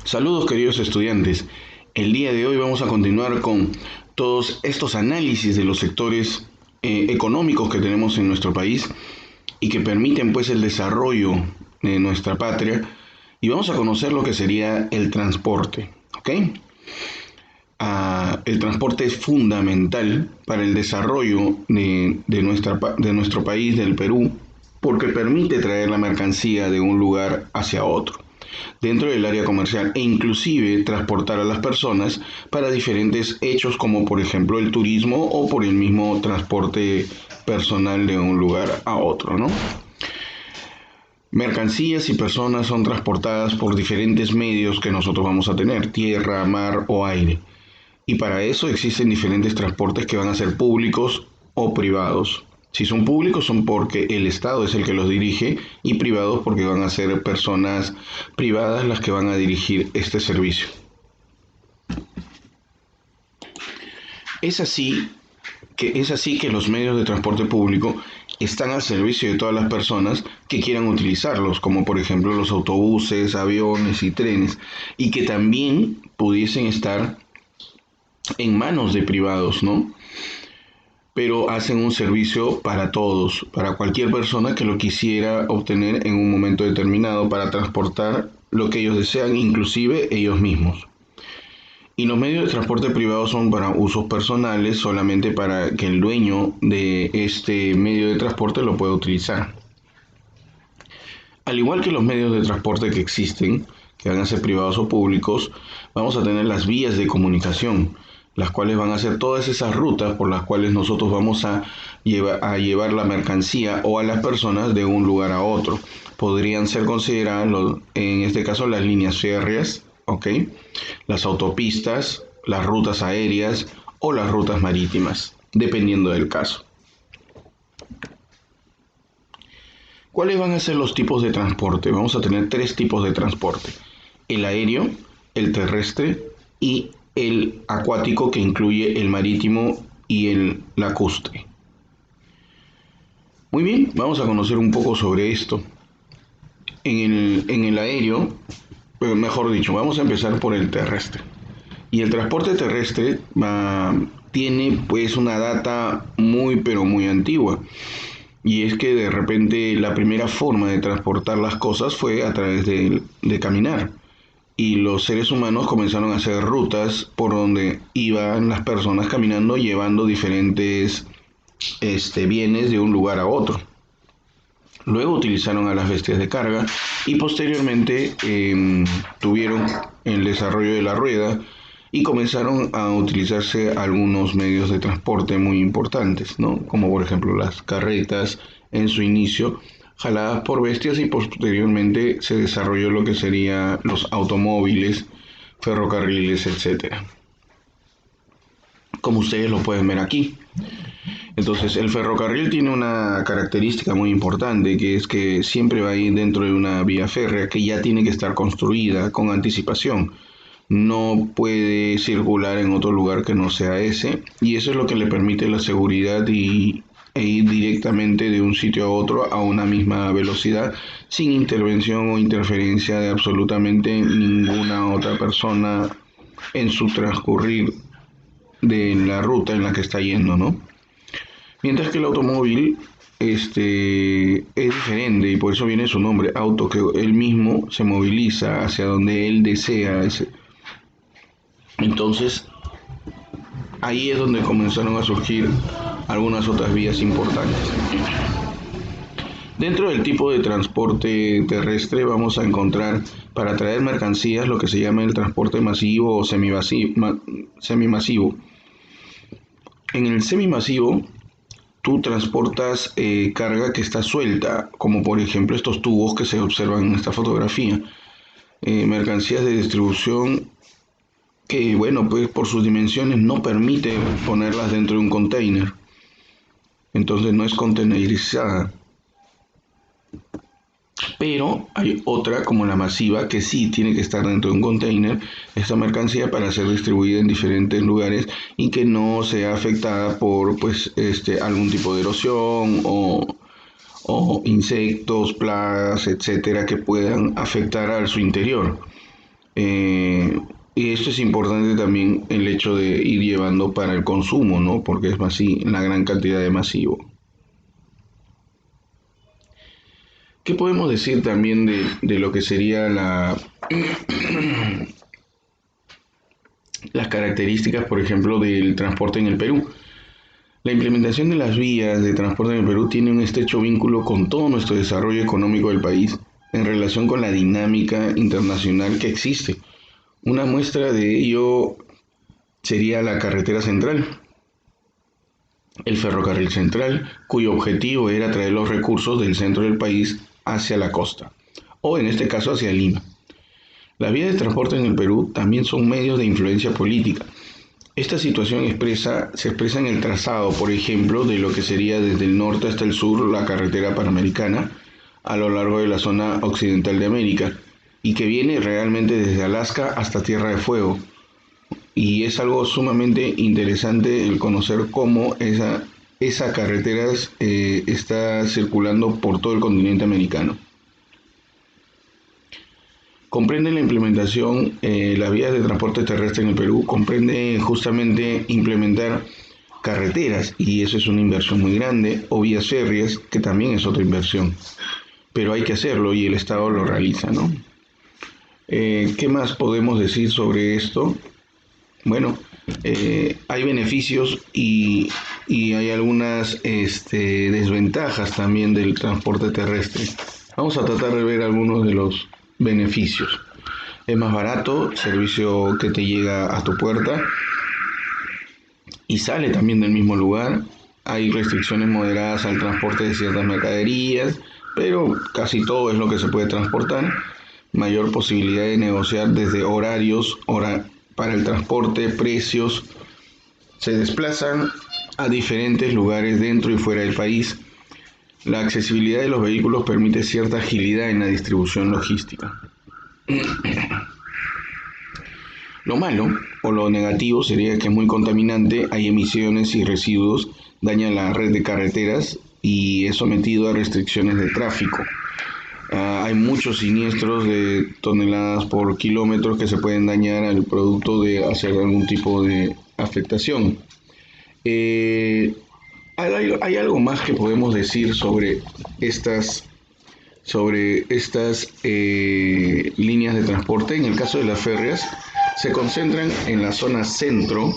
Saludos queridos estudiantes. El día de hoy vamos a continuar con todos estos análisis de los sectores económicos que tenemos en nuestro país y que permiten pues el desarrollo de nuestra patria, y vamos a conocer lo que sería el transporte, ¿ok? El transporte es fundamental para el desarrollo de nuestro país, del Perú, porque permite traer la mercancía de un lugar hacia otro dentro del área comercial, e inclusive transportar a las personas para diferentes hechos, como por ejemplo el turismo o por el mismo transporte personal de un lugar a otro, ¿no? Mercancías y personas son transportadas por diferentes medios que nosotros vamos a tener: tierra, mar o aire. Y para eso existen diferentes transportes que van a ser públicos o privados. Si son públicos son porque el Estado es el que los dirige, y privados porque van a ser personas privadas las que van a dirigir este servicio. Es así que los medios de transporte público están al servicio de todas las personas que quieran utilizarlos, como por ejemplo los autobuses, aviones y trenes, y que también pudiesen estar en manos de privados, ¿no? Pero hacen un servicio para todos, para cualquier persona que lo quisiera obtener en un momento determinado para transportar lo que ellos desean, inclusive ellos mismos. Y los medios de transporte privados son para usos personales, solamente para que el dueño de este medio de transporte lo pueda utilizar. Al igual que los medios de transporte que existen, que van a ser privados o públicos, vamos a tener las vías de comunicación, las cuales van a ser todas esas rutas por las cuales nosotros vamos a llevar la mercancía o a las personas de un lugar a otro. Podrían ser consideradas, en este caso, las líneas férreas, ¿ok? Las autopistas, las rutas aéreas o las rutas marítimas, dependiendo del caso. ¿Cuáles van a ser los tipos de transporte? Vamos a tener tres tipos de transporte: el aéreo, el terrestre y el acuático, que incluye el marítimo y el lacustre. Muy bien, vamos a conocer un poco sobre esto. En el aéreo, mejor dicho, vamos a empezar por el terrestre. Y el transporte terrestre tiene pues una data muy pero muy antigua. Y es que de repente la primera forma de transportar las cosas fue a través de caminar. Y los seres humanos comenzaron a hacer rutas por donde iban las personas caminando, llevando diferentes bienes de un lugar a otro. Luego utilizaron a las bestias de carga, y posteriormente tuvieron el desarrollo de la rueda y comenzaron a utilizarse algunos medios de transporte muy importantes, ¿no? Como por ejemplo las carretas en su inicio, jaladas por bestias, y posteriormente se desarrolló lo que serían los automóviles, ferrocarriles, etcétera, como ustedes lo pueden ver aquí. Entonces, el ferrocarril tiene una característica muy importante, que es que siempre va a ir dentro de una vía férrea que ya tiene que estar construida con anticipación. No puede circular en otro lugar que no sea ese, y eso es lo que le permite la seguridad e ir directamente de un sitio a otro a una misma velocidad, sin intervención o interferencia de absolutamente ninguna otra persona en su transcurrir de la ruta en la que está yendo, ¿no? Mientras que el automóvil es diferente, y por eso viene su nombre, auto, que él mismo se moviliza hacia donde él desea. Entonces, ahí es donde comenzaron a surgir algunas otras vías importantes. Dentro del tipo de transporte terrestre vamos a encontrar, para traer mercancías, lo que se llama el transporte masivo o semimasivo. En el semimasivo tú transportas carga que está suelta, como por ejemplo estos tubos que se observan en esta fotografía. Mercancías de distribución que, bueno, pues por sus dimensiones no permite ponerlas dentro de un container. Entonces no es containerizada. Pero hay otra, como la masiva, que sí tiene que estar dentro de un container, esta mercancía, para ser distribuida en diferentes lugares y que no sea afectada por pues algún tipo de erosión o insectos, plagas, etcétera, que puedan afectar a su interior. Eh, y esto es importante también el hecho de ir llevando para el consumo, ¿no? Porque es la gran cantidad de masivo. ¿Qué podemos decir también de lo que sería las características, por ejemplo, del transporte en el Perú? La implementación de las vías de transporte en el Perú tiene un estrecho vínculo con todo nuestro desarrollo económico del país en relación con la dinámica internacional que existe. Una muestra de ello sería la carretera central, el ferrocarril central, cuyo objetivo era traer los recursos del centro del país hacia la costa, o en este caso hacia Lima. Las vías de transporte en el Perú también son medios de influencia política. Esta situación se expresa en el trazado, por ejemplo, de lo que sería desde el norte hasta el sur la carretera panamericana a lo largo de la zona occidental de América y que viene realmente desde Alaska hasta Tierra de Fuego. Y es algo sumamente interesante el conocer cómo esa carretera está circulando por todo el continente americano. Comprende la implementación, las vías de transporte terrestre en el Perú, comprende justamente implementar carreteras, y eso es una inversión muy grande, o vías férreas, que también es otra inversión, pero hay que hacerlo y el Estado lo realiza, ¿no? ¿Qué más podemos decir sobre esto? Bueno, hay beneficios y hay algunas desventajas también del transporte terrestre. Vamos a tratar de ver algunos de los beneficios. Es más barato, servicio que te llega a tu puerta y sale también del mismo lugar. Hay restricciones moderadas al transporte de ciertas mercaderías, pero casi todo es lo que se puede transportar. Mayor posibilidad de negociar desde horarios, para el transporte, precios. Se desplazan a diferentes lugares dentro y fuera del país. La accesibilidad de los vehículos permite cierta agilidad en la distribución logística. Lo malo o lo negativo sería que es muy contaminante, hay emisiones y residuos, daña la red de carreteras y es sometido a restricciones de tráfico. Hay muchos siniestros de toneladas por kilómetros que se pueden dañar al producto de hacer algún tipo de afectación. Eh, hay algo más que podemos decir sobre estas líneas de transporte. En el caso de las férreas, se concentran en la zona centro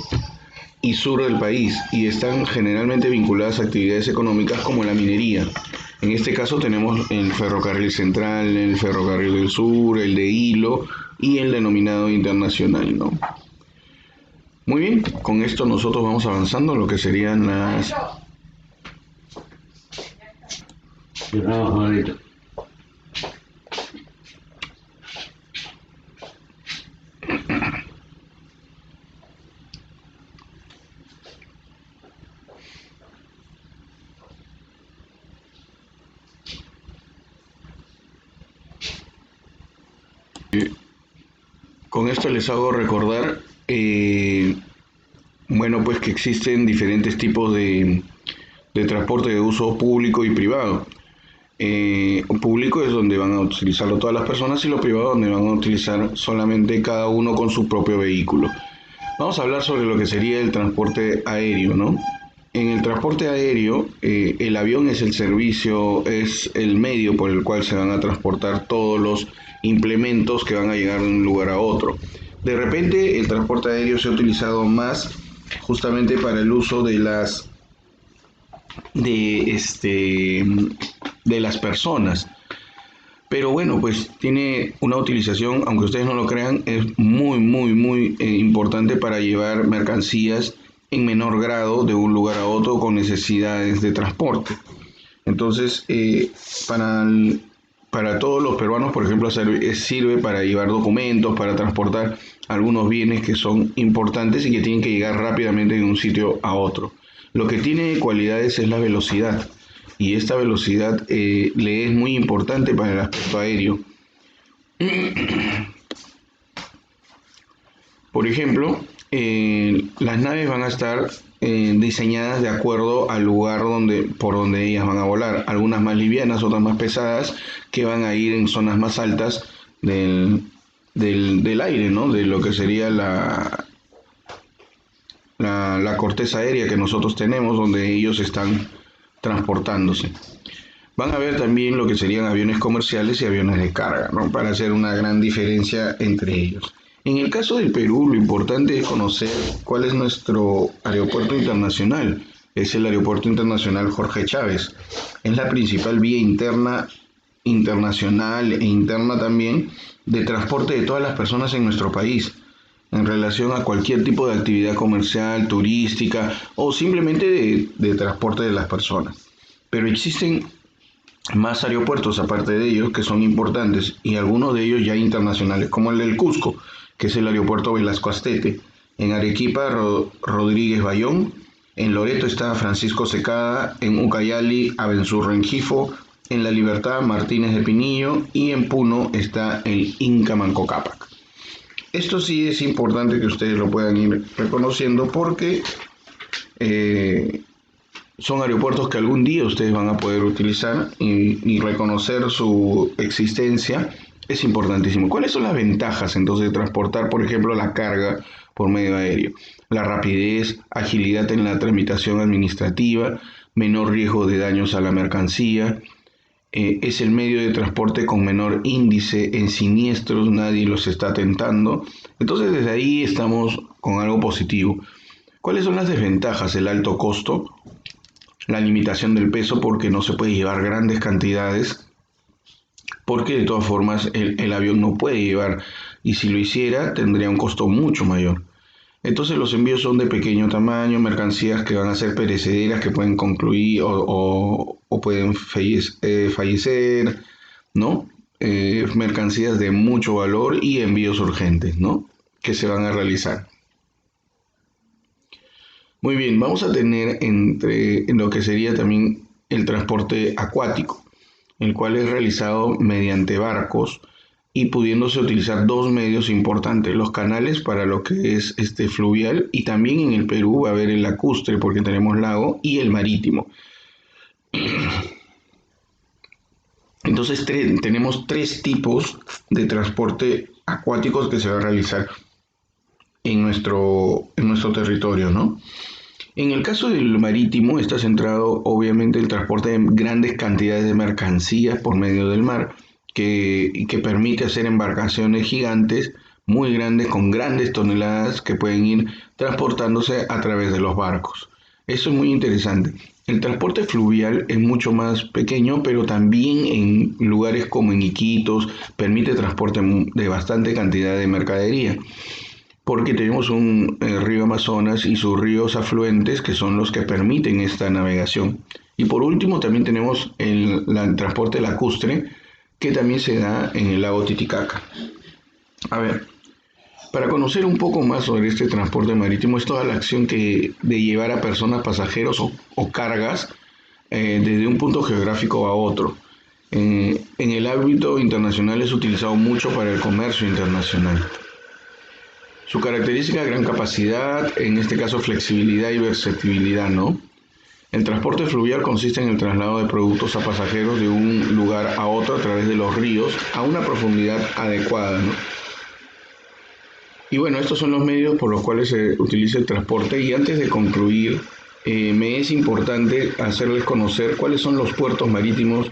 y sur del país y están generalmente vinculadas a actividades económicas como la minería. En este caso tenemos el ferrocarril central, el ferrocarril del sur, el de hilo y el denominado internacional, ¿no? Muy bien, con esto nosotros vamos avanzando a lo que serían las... Con esto les hago recordar, bueno, pues que existen diferentes tipos de transporte de uso público y privado. Público es donde van a utilizarlo todas las personas y lo privado donde van a utilizar solamente cada uno con su propio vehículo. Vamos a hablar sobre lo que sería el transporte aéreo, ¿no? En el transporte aéreo, el avión es el servicio, es el medio por el cual se van a transportar todos los implementos que van a llegar de un lugar a otro. De repente, el transporte aéreo se ha utilizado más justamente para el uso de, este, de las personas. Pero bueno, pues tiene una utilización, aunque ustedes no lo crean, es muy importante para llevar mercancías en menor grado de un lugar a otro con necesidades de transporte. Entonces, para todos los peruanos, por ejemplo, sirve para llevar documentos, para transportar algunos bienes que son importantes y que tienen que llegar rápidamente de un sitio a otro. Lo que tiene cualidades es la velocidad y esta velocidad le es muy importante para el aspecto aéreo. Por ejemplo, las naves van a estar diseñadas de acuerdo al lugar por donde ellas van a volar. Algunas más livianas, otras más pesadas, que van a ir en zonas más altas del aire, ¿no? De lo que sería la corteza aérea que nosotros tenemos, donde ellos están transportándose. Van a ver también lo que serían aviones comerciales y aviones de carga, ¿no? Para hacer una gran diferencia entre ellos. En el caso del Perú, lo importante es conocer cuál es nuestro aeropuerto internacional. Es el Aeropuerto Internacional Jorge Chávez. Es la principal vía interna, internacional e interna también, de transporte de todas las personas en nuestro país, en relación a cualquier tipo de actividad comercial, turística o simplemente de transporte de las personas. Pero existen más aeropuertos aparte de ellos que son importantes y algunos de ellos ya internacionales, como el del Cusco, que es el aeropuerto Velasco Astete, en Arequipa Rodríguez Bayón, en Loreto está Francisco Secada, en Ucayali Abençur Rengifo, en La Libertad Martínez de Pinillo y en Puno está el Inca Manco Cápac. Esto sí es importante que ustedes lo puedan ir reconociendo porque son aeropuertos que algún día ustedes van a poder utilizar y reconocer su existencia es importantísimo. ¿Cuáles son las ventajas entonces de transportar, por ejemplo, la carga por medio aéreo? La rapidez, agilidad en la tramitación administrativa, menor riesgo de daños a la mercancía, es el medio de transporte con menor índice en siniestros, nadie los está tentando. Entonces desde ahí estamos con algo positivo. ¿Cuáles son las desventajas? El alto costo, la limitación del peso porque no se puede llevar grandes cantidades, porque de todas formas el avión no puede llevar, y si lo hiciera tendría un costo mucho mayor. Entonces los envíos son de pequeño tamaño, mercancías que van a ser perecederas, que pueden concluir o pueden fallecer, ¿no? Mercancías de mucho valor y envíos urgentes, ¿no? Que se van a realizar. Muy bien, vamos a tener en lo que sería también el transporte acuático, el cual es realizado mediante barcos y pudiéndose utilizar dos medios importantes, los canales para lo que es fluvial y también en el Perú va a haber el lacustre porque tenemos lago y el marítimo. Entonces tenemos tres tipos de transporte acuáticos que se va a realizar en nuestro territorio, ¿no? En el caso del marítimo está centrado obviamente el transporte de grandes cantidades de mercancías por medio del mar, que permite hacer embarcaciones gigantes, muy grandes, con grandes toneladas que pueden ir transportándose a través de los barcos. Eso es muy interesante. El transporte fluvial es mucho más pequeño, pero también en lugares como en Iquitos permite transporte de bastante cantidad de mercadería porque tenemos un río Amazonas y sus ríos afluentes que son los que permiten esta navegación. Y por último también tenemos el transporte lacustre que también se da en el lago Titicaca. A ver, para conocer un poco más sobre este transporte marítimo es toda la acción de llevar a personas, pasajeros o cargas desde un punto geográfico a otro. En el ámbito internacional es utilizado mucho para el comercio internacional. Su característica, gran capacidad, en este caso flexibilidad y versatilidad, ¿no? El transporte fluvial consiste en el traslado de productos a pasajeros de un lugar a otro a través de los ríos a una profundidad adecuada, ¿no? Y bueno, estos son los medios por los cuales se utiliza el transporte y antes de concluir, me es importante hacerles conocer cuáles son los puertos marítimos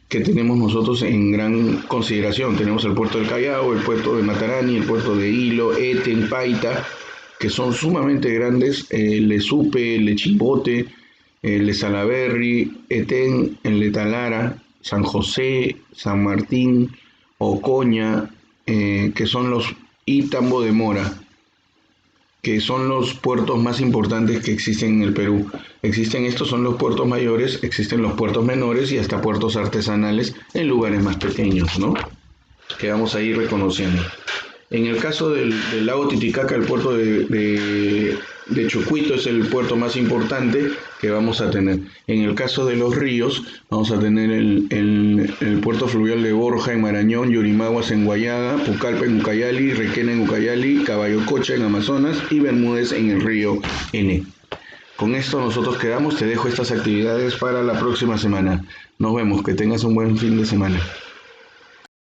que tenemos nosotros en gran consideración. Tenemos el puerto del Callao, el puerto de Matarani, el puerto de Hilo, Eten, Paita, que son sumamente grandes, Lesupe, Lechimbote, Le Salaberry, Eten, Le Talara, San José, San Martín, Ocoña, que son y Tambo de Mora, que son los puertos más importantes que existen en el Perú. Estos son los puertos mayores, existen los puertos menores y hasta puertos artesanales en lugares más pequeños, ¿no? Que vamos a ir reconociendo. En el caso del lago Titicaca, el puerto de Chucuito es el puerto más importante que vamos a tener. En el caso de los ríos, vamos a tener el puerto fluvial de Borja en Marañón, Yurimaguas en Guayaga, Pucallpa en Ucayali, Requena en Ucayali, Caballococha en Amazonas y Bermúdez en el río N. Con esto nosotros quedamos, te dejo estas actividades para la próxima semana. Nos vemos, que tengas un buen fin de semana.